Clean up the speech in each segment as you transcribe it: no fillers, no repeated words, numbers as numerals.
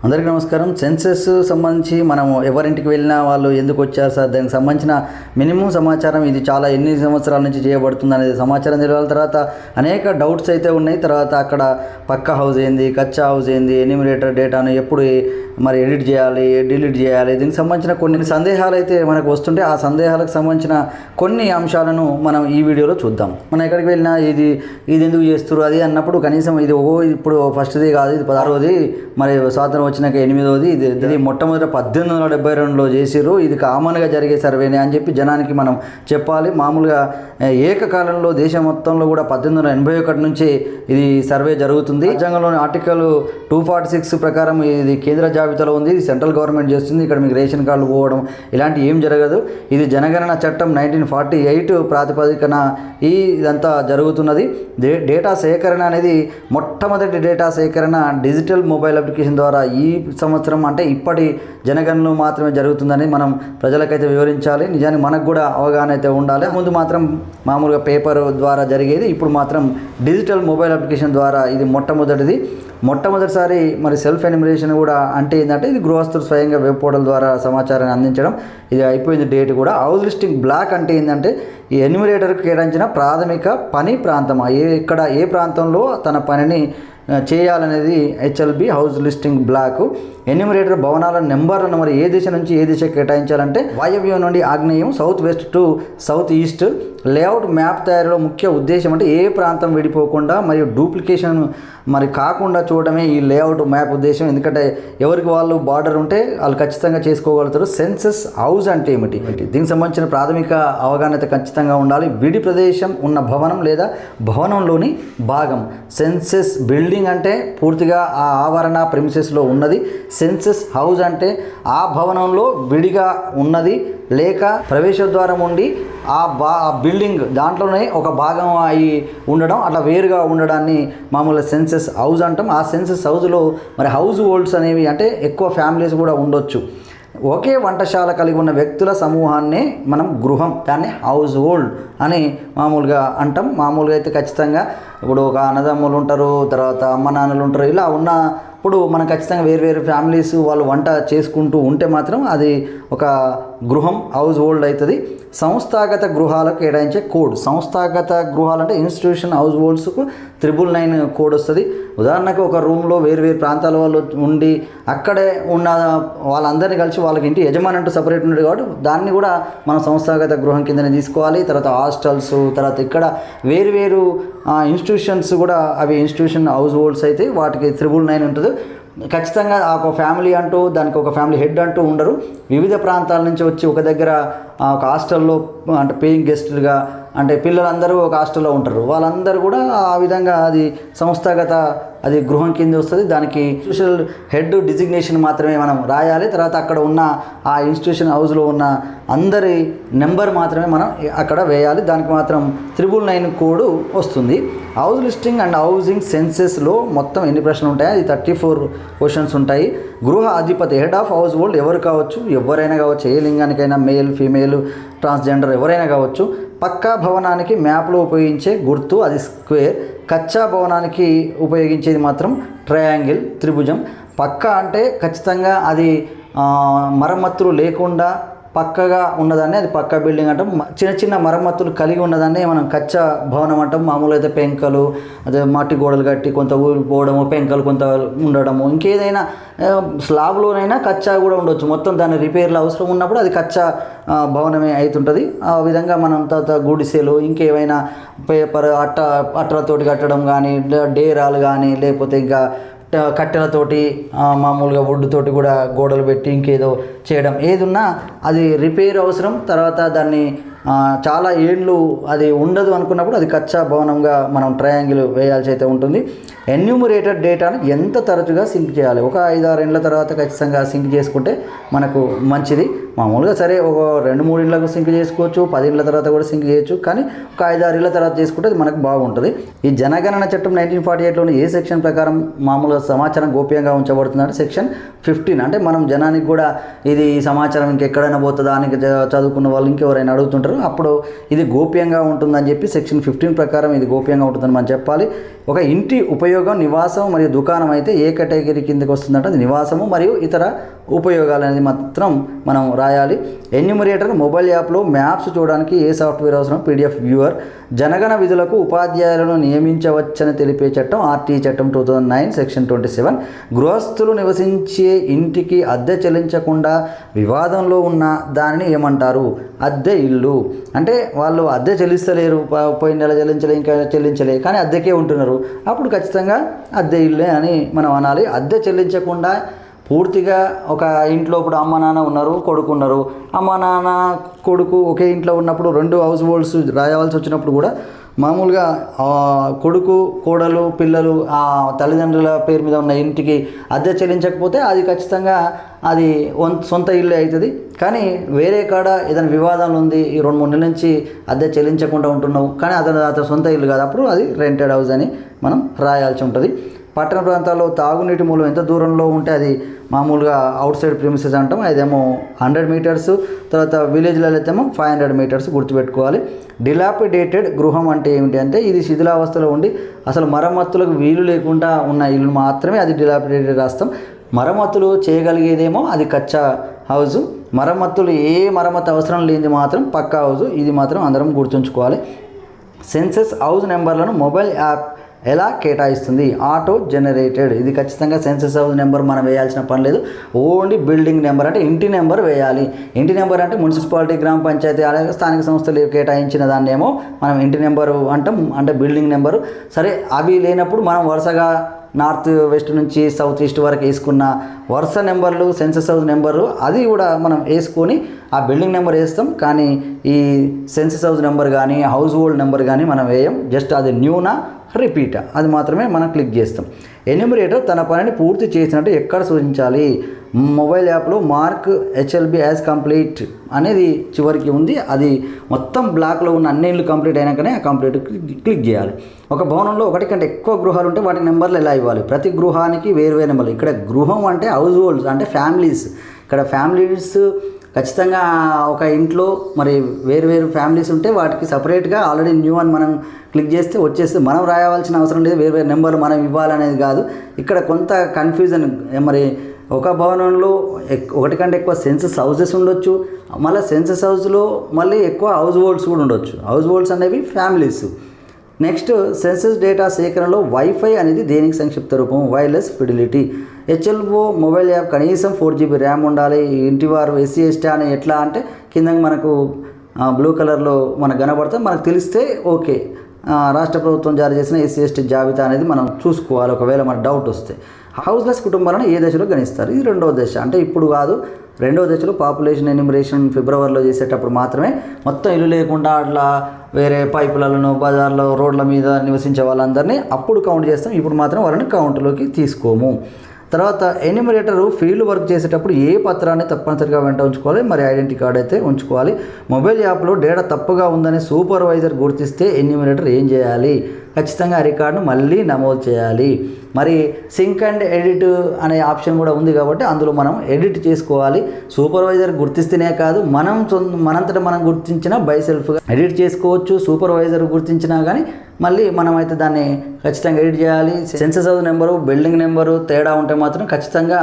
అందరికీ నమస్కారం. సెన్సెస్ సంబంధించి మనం ఎవరింటికి వెళ్ళినా వాళ్ళు ఎందుకు వచ్చారు సార్, దానికి సంబంధించిన మినిమం సమాచారం ఇది చాలా ఎన్ని సంవత్సరాల నుంచి చేయబడుతుంది అనేది సమాచారం తెలియాలి. తర్వాత అనేక డౌట్స్ అయితే ఉన్నాయి. తర్వాత అక్కడ పక్కా హౌస్ ఏంది, కచ్చా హౌస్ ఏంది, ఎన్యూమరేటర్ డేటాను ఎప్పుడు మరి ఎడిట్ చేయాలి, డిలీట్ చేయాలి, దీనికి సంబంధించిన కొన్ని సందేహాలు అయితే మనకు వస్తుంటే ఆ సందేహాలకు సంబంధించిన కొన్ని అంశాలను మనం ఈ వీడియోలో చూద్దాం. మనం ఎక్కడికి వెళ్ళినా ఇది ఎందుకు చేస్తారు అది అన్నప్పుడు కనీసం ఇది ఇప్పుడు ఫస్ట్ది కాదు, ఇది 16వది, మరి స్వాతంత్రం వచ్చినాక 8వది, ఇది మొట్టమొదటి 1872లో చేసిర్రు, ఇది కామన్గా జరిగే సర్వేనే అని చెప్పి జనానికి మనం చెప్పాలి. మామూలుగా ఏకకాలంలో దేశం మొత్తంలో కూడా 1881 నుంచి ఇది సర్వే జరుగుతుంది. రాజ్యాంగంలోని ఆర్టికల్ 246 ప్రకారం ఇది కేంద్ర జాబితాలో ఉంది, ఇది సెంట్రల్ గవర్నమెంట్ చేస్తుంది. ఇక్కడ మీకు రేషన్ కార్డులు పోవడం ఇలాంటి ఏం జరగదు. ఇది జనగణన చట్టం 1948 ప్రాతిపదికన ఇదంతా జరుగుతున్నది. డేటా సేకరణ అనేది మొట్టమొదటి డేటా సేకరణ డిజిటల్ మొబైల్ అప్లికేషన్ ద్వారా ఈ సంవత్సరం అంటే ఇప్పటి జనగణనలో మాత్రమే జరుగుతుందని మనం ప్రజలకైతే వివరించాలి. నిజానికి మనకు కూడా అవగాహన అయితే ఉండాలి. ముందు మాత్రం మామూలుగా పేపర్ ద్వారా జరిగేది, ఇప్పుడు మాత్రం డిజిటల్ మొబైల్ అప్లికేషన్ ద్వారా ఇది మొట్టమొదటిసారి మరి సెల్ఫ్ ఎన్యూమరేషన్ కూడా అంటే ఏంటంటే ఇది గృహస్థులు స్వయంగా వెబ్ పోర్టల్ ద్వారా సమాచారాన్ని అందించడం. ఇది అయిపోయింది డేట్ కూడా. హౌస్ లిస్టింగ్ బ్లాక్ అంటే ఏంటంటే ఈ ఎన్యూమరేటర్కి కేటాయించిన ప్రాథమిక పని ప్రాంతం, ఏ ప్రాంతంలో తన పనిని చేయాలనేది HLB house listing block. Enumerator భవనాల నెంబర్లను మరి ఏ దిశ నుంచి ఏ దిశ కేటాయించాలంటే వాయవ్యం నుండి ఆగ్నేయం, south west to south east. Layout map తయారీలో ముఖ్య ఉద్దేశం అంటే ఏ ప్రాంతం విడిపోకుండా మరియు డూప్లికేషన్ మరి కాకుండా చూడడమే ఈ లేఅవుట్ మ్యాప్ ఉద్దేశం. ఎందుకంటే ఎవరికి వాళ్ళు బార్డర్ ఉంటే వాళ్ళు ఖచ్చితంగా చేసుకోగలుగుతారు. సెన్సస్ హౌస్ అంటే ఏమిటి, దీనికి సంబంధించిన ప్రాథమిక అవగాహన ఖచ్చితంగా ఉండాలి. విడి ప్రదేశం ఉన్న భవనం లేదా భవనంలోని భాగం. సెన్సస్ బిల్డింగ్ అంటే పూర్తిగా ఆ ఆవరణ ప్రిమిసెస్లో ఉన్నది. సెన్సస్ హౌస్ అంటే ఆ భవనంలో విడిగా ఉన్నది లేక ప్రవేశద్వారం ఉండి ఆ బిల్డింగ్ దాంట్లోనే ఒక భాగం అయి ఉండడం, అట్లా వేరుగా ఉండడాన్ని మామూలుగా సెన్సస్ హౌస్ అంటాం. ఆ సెన్సస్ హౌస్లో మరి హౌస్ హోల్డ్స్ అనేవి అంటే ఎక్కువ ఫ్యామిలీస్ కూడా ఉండొచ్చు. ఒకే వంటశాల కలిగి ఉన్న వ్యక్తుల సమూహాన్నే మనం గృహం, దాన్ని హౌస్ హోల్డ్ అని మామూలుగా అంటాం. మామూలుగా అయితే ఖచ్చితంగా ఇప్పుడు ఒక అన్నదమ్ములు ఉంటారు, తర్వాత అమ్మ నాన్నలు ఉంటారు, ఇలా ఉన్నప్పుడు మనం ఖచ్చితంగా వేరు ఫ్యామిలీస్ వాళ్ళు వంట చేసుకుంటూ ఉంటే మాత్రం అది ఒక గృహం హౌస్ హోల్డ్ అవుతుంది. సంస్థాగత గృహాలకు కేటాయించే కోడ్. సంస్థాగత గృహాలు అంటే ఇన్స్టిట్యూషన్ హౌస్ హోల్డ్స్కు 999 కోడ్ వస్తుంది. ఉదాహరణకు ఒక రూమ్లో వేరు ప్రాంతాల వాళ్ళు ఉండి అక్కడే ఉన్న వాళ్ళందరినీ కలిసి వాళ్ళకి ఇంటి యజమాని అంటూ సపరేట్ ఉండదు కాబట్టి దాన్ని కూడా మనం సంస్థాగత గృహం కిందనే తీసుకోవాలి. తర్వాత హాస్టల్స్, తర్వాత ఇక్కడ వేరు ఇన్స్టిట్యూషన్స్ కూడా అవి ఇన్స్టిట్యూషన్ హౌస్ హోల్డ్స్ అయితే వాటికి 999 ఉంటుంది. ఖచ్చితంగా ఒక ఫ్యామిలీ అంటూ దానికి ఒక ఫ్యామిలీ హెడ్ అంటూ ఉండరు. వివిధ ప్రాంతాల నుంచి వచ్చి ఒక దగ్గర ఒక హాస్టల్లో అంటే పేయింగ్ గెస్టులుగా అంటే పిల్లలందరూ ఒక హాస్టల్లో ఉంటారు. వాళ్ళందరూ కూడా ఆ విధంగా అది సంస్థాగత అది గృహం కింద వస్తుంది. దానికి ఇన్స్టిట్యూషన్ హెడ్ డిజిగ్నేషన్ మాత్రమే మనం రాయాలి. తర్వాత అక్కడ ఉన్న ఆ ఇన్స్టిట్యూషన్ హౌస్లో ఉన్న అందరి నెంబర్ మాత్రమే మనం అక్కడ వేయాలి. దానికి మాత్రం 999 కోడ్ వస్తుంది. హౌస్ లిస్టింగ్ అండ్ హౌసింగ్ సెన్సెస్లో మొత్తం ఎన్ని ప్రశ్నలు ఉంటాయి? అది 34 క్వశ్చన్స్ ఉంటాయి. గృహ అధిపతి హెడ్ ఆఫ్ హౌస్ హోల్డ్ ఎవరు కావచ్చు, ఎవరైనా కావచ్చు, ఏ లింగానికైనా మేల్, ఫీమేల్, ట్రాన్స్జెండర్ ఎవరైనా కావచ్చు. పక్కా భవనానికి మ్యాప్లో ఉపయోగించే గుర్తు అది స్క్వేర్. కచ్చా భవనానికి ఉపయోగించేది మాత్రం ట్రయాంగిల్, త్రిభుజం. పక్కా అంటే ఖచ్చితంగా అది మరమ్మతులు లేకుండా పక్కగా ఉన్నదాన్ని అది పక్కా బిల్డింగ్ అంటాం. చిన్న మరమ్మతులు కలిగి ఉన్నదాన్ని మనం కచ్చా భవనం అంటాం. మామూలుగా అయితే పెంకలు, అదే మట్టి గోడలు కట్టి కొంత ఊరిపోవడము, పెంకలు కొంత ఉండడము, ఇంకేదైనా స్లాబ్లోనైనా కచ్చా కూడా ఉండొచ్చు. మొత్తం దాని రిపేర్లు అవసరం ఉన్నప్పుడు అది కచ్చా భవనమే అవుతుంటుంది. ఆ విధంగా మనం తర్వాత గుడిసెలు, ఇంకేమైనా పేపర్ అట్టలతోటి కట్టడం కానీ, డేరాలు కానీ, లేకపోతే ఇంకా కట్టెలతోటి మామూలుగా వుడ్ తోటి కూడా గోడలు పెట్టి ఇంకేదో చేయడం ఏది ఉన్నా అది రిపేర్ అవసరం. తర్వాత దాన్ని చాలా ఏళ్ళు అది ఉండదు అనుకున్నప్పుడు అది కచ్చా భవనంగా మనం ట్రయాంగిల్ వేయాల్సి అయితే ఉంటుంది. ఎన్యూమరేటెడ్ డేటాను ఎంత తరచుగా సింక్ చేయాలి? ఒక 5-6 ఏళ్ళ తర్వాత ఖచ్చితంగా సింక్ చేసుకుంటే మనకు మంచిది. మామూలుగా సరే ఒక 2-3 ఏళ్ళకు సింక్ చేసుకోవచ్చు, 10 ఏళ్ళ తర్వాత కూడా సింక్ చేయొచ్చు, కానీ ఒక 5-6 ఏళ్ళ తర్వాత చేసుకుంటే అది మనకు బాగుంటుంది. ఈ జనగణన చట్టం 1948లోని ఏ సెక్షన్ ప్రకారం మామూలుగా సమాచారం గోప్యంగా ఉంచబడుతుందంటే సెక్షన్ 15. అంటే మనం జనానికి కూడా ఇది సమాచారం ఇంకెక్కడైనా పోతుందా అని చదువుకున్న వాళ్ళు ఇంకెవరైనా అడుగుతుంటారు. అంటారు. అప్పుడు ఇది గోప్యంగా ఉంటుందని చెప్పి సెక్షన్ 15 ప్రకారం ఇది గోప్యంగా ఉంటుందని మనం చెప్పాలి. ఒక ఇంటి ఉపయోగం నివాసం మరియు దుకాణం అయితే ఏ కేటగిరీ కిందకి వస్తుందంటే అది నివాసము మరియు ఇతర ఉపయోగాలు అనేది మాత్రం మనం రాయాలి. ఎన్యూమరేటర్ మొబైల్ యాప్లో మ్యాప్స్ చూడడానికి ఏ సాఫ్ట్వేర్ అవసరం? PDF viewer. జనగణ విధులకు ఉపాధ్యాయులను నియమించవచ్చని తెలిపే చట్టం RT చట్టం 2009 సెక్షన్ 27. గృహస్థులు నివసించే ఇంటికి అద్దె చెల్లించకుండా వివాదంలో ఉన్న దానిని ఏమంటారు? అద్దె ఇల్లు. అంటే వాళ్ళు అద్దె చెల్లిస్తలేరు, పోయిన నెల చెల్లించలే, ఇంకా చెల్లించలే, కానీ అద్దెకే ఉంటున్నారు, అప్పుడు ఖచ్చితంగా అద్దె ఇల్లే అని మనం అనాలి. అద్దె చెల్లించకుండా పూర్తిగా ఒక ఇంట్లో ఇప్పుడు అమ్మ నాన్న ఉన్నారు, కొడుకు ఉన్నారు, అమ్మ నాన్న కొడుకు ఒకే ఇంట్లో ఉన్నప్పుడు 2 హౌస్ హోల్డ్స్ రాయవలసి వచ్చినప్పుడు కూడా మామూలుగా కొడుకు కోడలు పిల్లలు ఆ తల్లిదండ్రుల పేరు మీద ఉన్న ఇంటికి అద్దె చెల్లించకపోతే అది ఖచ్చితంగా అది సొంత ఇల్లు అవుతుంది. కానీ వేరే కాడ ఏదైనా వివాదాలు ఉంది, ఈ 2-3 నెలల నుంచి అద్దె చెల్లించకుండా ఉంటున్నావు, కానీ అతను సొంత ఇల్లు కాదు, అప్పుడు అది రెంటెడ్ హౌస్ అని మనం రాయాల్సి ఉంటుంది. పట్టణ ప్రాంతాల్లో తాగునీటి మూలం ఎంత దూరంలో ఉంటే అది మామూలుగా అవుట్ సైడ్ ప్రిమిసెస్ అంటాం, అదేమో 100 మీటర్స్. తర్వాత విలేజ్లలో అయితేమో 500 మీటర్స్ గుర్తుపెట్టుకోవాలి. డిలాపిడేటెడ్ గృహం అంటే ఏమిటి అంటే ఇది శిథిలావస్థలో ఉండి అసలు మరమ్మతులకు వీలు లేకుండా ఉన్న ఇల్లు మాత్రమే అది డిలాపిడేటెడ్ రాస్తాం. మరమ్మతులు చేయగలిగేదేమో అది కచ్చా హౌజు. మరమ్మతులు మరమ్మతు అవసరం లేనిది మాత్రం పక్కా హౌజు. ఇది మాత్రం అందరం గుర్తుంచుకోవాలి. సెన్సస్ హౌస్ నెంబర్లను మొబైల్ యాప్ ఎలా కేటాయిస్తుంది? Auto generated. ఇది ఖచ్చితంగా సెన్సస్ హౌస్ నెంబర్ మనం వేయాల్సిన పని లేదు, ఓన్లీ బిల్డింగ్ నెంబర్ అంటే ఇంటి నెంబర్ వేయాలి. ఇంటి నెంబర్ అంటే మున్సిపాలిటీ, గ్రామ పంచాయతీ, అలాగే స్థానిక సంస్థలు కేటాయించిన దాన్ని ఏమో మనం ఇంటి నెంబరు అంటాం, అంటే బిల్డింగ్ నెంబరు. సరే అవి లేనప్పుడు మనం వరుసగా నార్త్ వెస్ట్ నుంచి సౌత్ ఈస్ట్ వరకు వేసుకున్న వరుస నెంబర్లు సెన్సస్ హౌస్ నెంబరు అది కూడా మనం వేసుకొని ఆ బిల్డింగ్ నెంబర్ వేస్తాం. కానీ ఈ సెన్సస్ హౌస్ నెంబర్ కానీ హౌస్ హోల్డ్ నెంబర్ కానీ మనం వేయం, జస్ట్ అది న్యూనా రిపీటా అది మాత్రమే మనం క్లిక్ చేస్తాం. ఎన్యూమరేటర్ తన పనిని పూర్తి చేసినట్టు ఎక్కడ సూచించాలి? మొబైల్ యాప్లో మార్క్ HLB యాజ్ కంప్లీట్ అనేది చివరికి ఉంది, అది మొత్తం బ్లాక్లో ఉన్న అన్ని ఇళ్ళు కంప్లీట్ అయినాకనే ఆ కంప్లీట్ క్లిక్ చేయాలి. ఒక భవనంలో 1 కంటే ఎక్కువ గృహాలు ఉంటే వాటి నెంబర్లు ఎలా ఇవ్వాలి? ప్రతి గృహానికి వేరు నెంబర్లు. ఇక్కడ గృహం అంటే హౌస్ హోల్డ్స్ అంటే ఫ్యామిలీస్. ఇక్కడ ఫ్యామిలీస్ ఖచ్చితంగా ఒక ఇంట్లో మరి వేరు ఫ్యామిలీస్ ఉంటే వాటికి సపరేట్గా ఆల్రెడీ న్యూ అని మనం క్లిక్ చేస్తే వచ్చేస్తే మనం రాయవలసిన అవసరం లేదు, వేరు నెంబర్లు మనం ఇవ్వాలనేది కాదు. ఇక్కడ కొంత కన్ఫ్యూజన్. మరి ఒక భవనంలో 1 కంటే ఎక్కువ సెన్సస్ హౌసెస్ ఉండొచ్చు, మళ్ళీ సెన్సస్ హౌస్లో మళ్ళీ ఎక్కువ హౌస్ హోల్డ్స్ కూడా ఉండొచ్చు. హౌస్ హోల్డ్స్ అనేవి ఫ్యామిలీస్. నెక్స్ట్ సెన్సస్ డేటా సేకరణలో వైఫై అనేది దేనికి సంక్షిప్త రూపం? Wireless fidelity. HLO mobile app కనీసం 4GB ర్యామ్ ఉండాలి. ఇంటివారు SC ST అని ఎట్లా అంటే కింద మనకు బ్లూ కలర్లో మనకు కనబడితే మనకు తెలిస్తే ఓకే. రాష్ట్ర ప్రభుత్వం జారీ చేసిన SC ST జాబితా అనేది మనం చూసుకోవాలి ఒకవేళ మన డౌట్ వస్తే. హౌస్లెస్ కుటుంబాలను ఏ దశలో గణిస్తారు? ఇది 2వ దశ, అంటే ఇప్పుడు కాదు, 2వ దశలో పాపులేషన్ ఎన్యూమరేషన్ ఫిబ్రవరిలో చేసేటప్పుడు మాత్రమే మొత్తం ఇల్లు లేకుండా అట్లా వేరే పైపులను బజార్లో రోడ్ల మీద నివసించే వాళ్ళందరినీ అప్పుడు కౌంట్ చేస్తాం. ఇప్పుడు మాత్రం వాళ్ళని కౌంట్లోకి తీసుకోము. తర్వాత ఎన్యూమరేటరు ఫీల్డ్ వర్క్ చేసేటప్పుడు ఏ పత్రాన్ని తప్పనిసరిగా వెంట ఉంచుకోవాలి? మరి ఐడెంటిటీ కార్డ్ అయితే ఉంచుకోవాలి. మొబైల్ యాప్లో డేటా తప్పుగా ఉందని సూపర్వైజర్ గుర్తిస్తే ఎన్యూమరేటర్ ఏం చేయాలి? ఖచ్చితంగా ఆ రికార్డును మళ్ళీ నమోదు చేయాలి. మరి సింక్ అండ్ ఎడిట్ అనే ఆప్షన్ కూడా ఉంది కాబట్టి అందులో మనం ఎడిట్ చేసుకోవాలి. సూపర్వైజర్ గుర్తిస్తేనే కాదు, మనంతటా మనం గుర్తించిన బై సెల్ఫ్గా ఎడిట్ చేసుకోవచ్చు. సూపర్వైజర్ గుర్తించినా కానీ మళ్ళీ మనమైతే దాన్ని ఖచ్చితంగా ఎడిట్ చేయాలి. Census house number building number తేడా ఉంటే మాత్రం ఖచ్చితంగా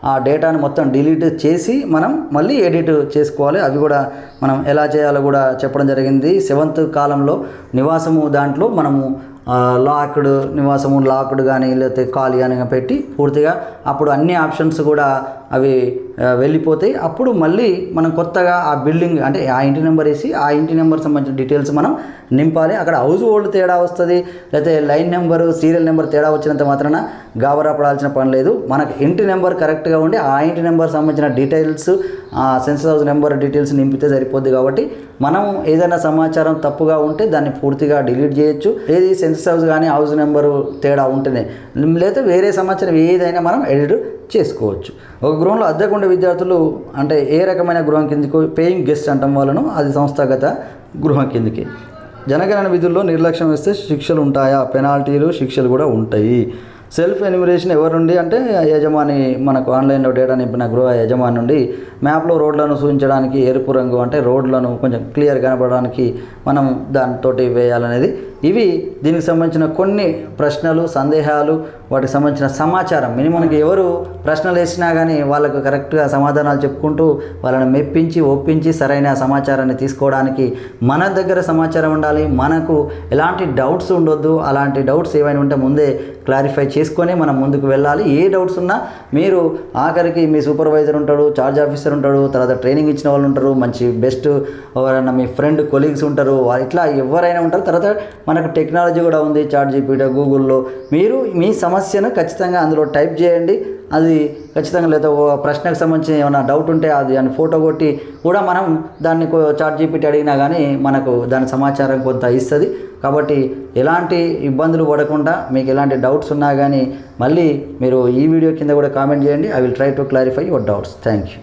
ఆ డేటాను మొత్తం డిలీట్ చేసి మనం మళ్ళీ ఎడిట్ చేసుకోవాలి. అవి కూడా మనం ఎలా చేయాలో కూడా చెప్పడం జరిగింది. 7th కాలంలో నివాసము దాంట్లో మనము లాక్డ్ నివాసము లాక్డ్ కానీ లేకపోతే ఖాళీ అని పెట్టి పూర్తిగా అప్పుడు అన్ని ఆప్షన్స్ కూడా అవి వెళ్ళిపోతాయి. అప్పుడు మళ్ళీ మనం కొత్తగా ఆ బిల్డింగ్ అంటే ఆ ఇంటి నెంబర్ వేసి ఆ ఇంటి నెంబర్ సంబంధించిన డీటెయిల్స్ మనం నింపాలి. అక్కడ హౌస్ హోల్డ్ తేడా వస్తుంది, లేకపోతే లైన్ నెంబరు సీరియల్ నెంబర్ తేడా వచ్చినంత మాత్రాన గాబరా పడాల్సిన పని లేదు. మనకు ఇంటి నెంబర్ కరెక్ట్గా ఉండి ఆ ఇంటి నెంబర్ సంబంధించిన details census house number details నింపితే సరిపోద్ది. కాబట్టి మనం ఏదైనా సమాచారం తప్పుగా ఉంటే దాన్ని పూర్తిగా డిలీట్ చేయొచ్చు. ఏది సెన్సస్ హౌస్ కానీ హౌస్ నెంబరు తేడా ఉంటేనే, లేదా వేరే సమాచారం ఏదైనా మనం ఎడిట్ చేసుకోవచ్చు. ఒక గృహంలో అద్దెకుండే విద్యార్థులు అంటే ఏ రకమైన గృహం కిందకి? పేయింగ్ గెస్ట్ అంటాం వాళ్ళను, అది సంస్థాగత గృహం కిందకి. జనగణన విధుల్లో నిర్లక్ష్యం వేస్తే శిక్షలు ఉంటాయా? పెనాల్టీలు శిక్షలు కూడా ఉంటాయి. సెల్ఫ్ ఎన్యూమరేషన్ ఎవరి నుండి అంటే యజమాని మనకు ఆన్లైన్లో డేటా నింపిన గృహ యజమాని నుండి మ్యాప్లో రోడ్లను సూచించడానికి ఎరుపు రంగు అంటే రోడ్లను కొంచెం క్లియర్ కనపడడానికి మనం దానితో వేయాలనేది. ఇవి దీనికి సంబంధించిన కొన్ని ప్రశ్నలు, సందేహాలు, వాటికి సంబంధించిన సమాచారం. మినిమంకి ఎవరు ప్రశ్నలు వేసినా కానీ వాళ్ళకు కరెక్ట్గా సమాధానాలు చెప్పుకుంటూ వాళ్ళని మెప్పించి ఒప్పించి సరైన సమాచారాన్ని తీసుకోవడానికి మన దగ్గర సమాచారం ఉండాలి. మనకు ఎలాంటి డౌట్స్ ఉండొద్దు. అలాంటి డౌట్స్ ఏమైనా ఉంటే ముందే క్లారిఫై చేసుకొని మనం ముందుకు వెళ్ళాలి. ఏ డౌట్స్ ఉన్నా మీరు ఆఖరికి మీ సూపర్వైజర్ ఉంటాడు, చార్జ్ ఆఫీసర్ ఉంటాడు, తర్వాత ట్రైనింగ్ ఇచ్చిన వాళ్ళు ఉంటారు, మంచి బెస్ట్ ఎవరైనా మీ ఫ్రెండ్ కొలీగ్స్ ఉంటారు, ఇట్లా ఎవరైనా ఉంటారు. తర్వాత మనకు టెక్నాలజీ కూడా ఉంది, చాట్‌జీపీటీ, గూగుల్లో. మీరు మీ సమస్యను ఖచ్చితంగా అందులో టైప్ చేయండి. అది ఖచ్చితంగా లేదా ప్రశ్నకు సంబంధించిన ఏమైనా డౌట్ ఉంటే అది అని ఫోటో కొట్టి కూడా మనం దాన్ని చాట్‌జీపీటీ అడిగినా కానీ మనకు దాని సమాచారం కొంత ఇస్తుంది. కాబట్టి ఎలాంటి ఇబ్బందులు పడకుండా మీకు ఎలాంటి డౌట్స్ ఉన్నా కానీ మళ్ళీ మీరు ఈ వీడియో కింద కూడా కామెంట్ చేయండి. I will try to clarify your doubts. Thank you.